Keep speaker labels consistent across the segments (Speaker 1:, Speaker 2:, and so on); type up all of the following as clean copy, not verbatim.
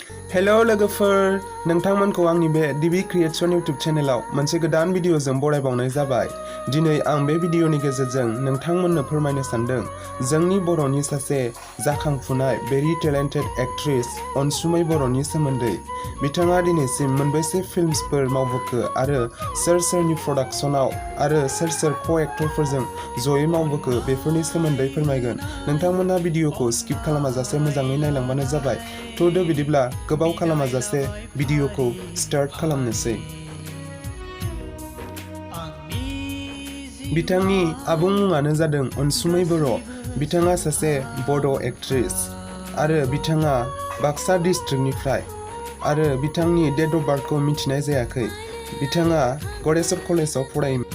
Speaker 1: Hello लोगोफोर, नोंथांमोनखौ आंनि बे डिबि क्रिएशन यूट्यूब चेनेलाव मोनसे गोदान भिडिअजों बरायबावनाय जाबाय। दिनै आं बे भिडिअनि गेजेरजों नोंथांमोननो फोरमायनो सानदों जोंनि बर'नि सासे जाखांफुनाय भेरि टेलेन्टेड एक्ट्रेस अनसुमै बर'नि सोमोन्दै। बिथाङा दिनैसिम मोनबेसे फिल्म्सफोर मावबोखो आरो सोर सोरनि प्रडाक्शनाव आरो सोर सोर को-एक्टरफोरजों जयै मावबोखो बेफोरनि सोमोन्दै फोरमायगोन। नोंथांमोना भिडिअखौ स्किप खालामाजासे मोजाङै नायलांबानो जाबाय। थ'दो बिदिब्ला गोबाव खालामाजासे भिडिअखौ स्टार्ट खालामनोसै। बिथांनि आबुं मुङानो जादों अनसुमै बर'। बिथाङा सासे बड' एक्ट्रेस आरो बिथाङा बाक्सा डिस्ट्रिक्टनिफ्राय आरो बिथांनि डेट अफ बार्थखौ मिथिनाय जायाखै। बिथाङा गरेस्वर कलेजाव फरायोमोन।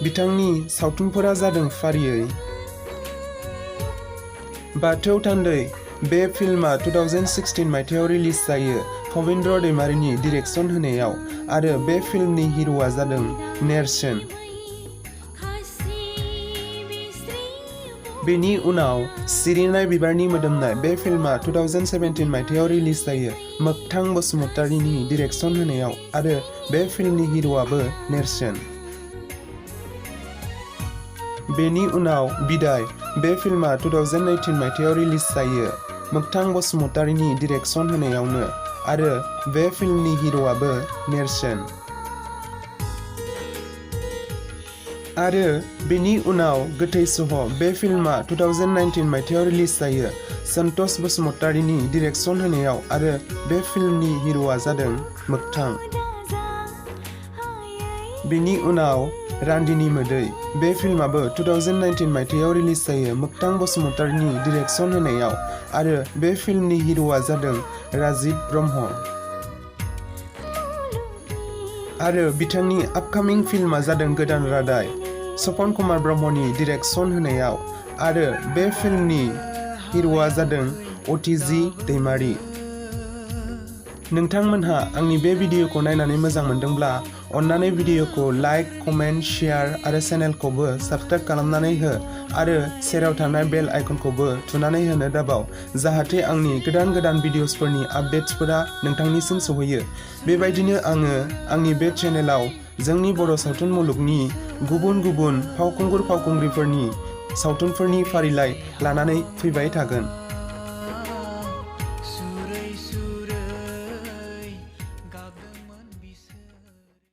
Speaker 1: बिथांनि सावथुनफोरा जादों फारियै बाथौ थान्दै। बे फिल्मा 2016 मायथाइयाव रिलिज जायो पबिन्द्र दैमारिनि डिरेक्शन होनायाव आरो बे फिल्मनि हिर'आ जादों नेरसोन। बेनि उनाव सिरिनाय बिबारनि मोदोमनाय बे फिल्मा 2017 मायथाइयाव रिलिज जायो मोगथां बसुमतारीनि डिरेक्शन होनायाव आरो बे फिल्मनि हिर'आबो नेरसोन। बेनि उनाव बिदाय बे फिल्मा 2018 मायथाइयाव रिलिज जायो मोगथां बसुमतारीनि डिरेक्शन होनायावनो आरो बे फिल्मनि हिर'आबो नेरसोन। आरो बेनि उनाव गोथै सह बे फिल्मा 2019 मायथाइयाव रिलिज जायो सन्तोष बसुमतारीनि डिरेक्शन होनायाव आरो बे फिल्मनि हिर'आ जादों मोगथां। बेनि उनाव रान्दिनि मोदै बे फिल्माबो 2019 मायथाइयाव रिलिज जायो मोगथां बसुमतारीनि डिरेक्शन होनायाव आरो बे फिल्मनि हिर'आ जादों राजिब ब्रह्म। आरो बिथांनि आपकामिं फिल्मा जादों गोदान रादाय सपन कुमार ब्रह्मनि डिरेक्शन होनायाव आरो बे फिल्मनि हिर'आ जादों अटिजि दैमारि। नोंथांमोनहा आंनि बे भिडिअखौ नायनानै मोजां मोनदोंब्ला अन्नानै भिडिअखौ लाइक, कमेन्ट, शेयार आरो चेनेलखौबो साबस्क्राइब खालामनानै हो आरो सेराव थानाय बेल आइकनखौबो थुनानै होनो दाबाव जाहाथे आंनि गोदान गोदान भिडिअसफोरनि आपडेट्सफोरा नोंथांनिसिम सौहैयो। बेबायदिनो आङो आंनि बे चेनेलाव जोंनि बर' सावथुन मुलुगनि गुबुन गुबुन फावखुंगुर फावखुंग्रिफोरनि सावथुनफोरनि फारिलाइ लानानै फैबाय थागोन।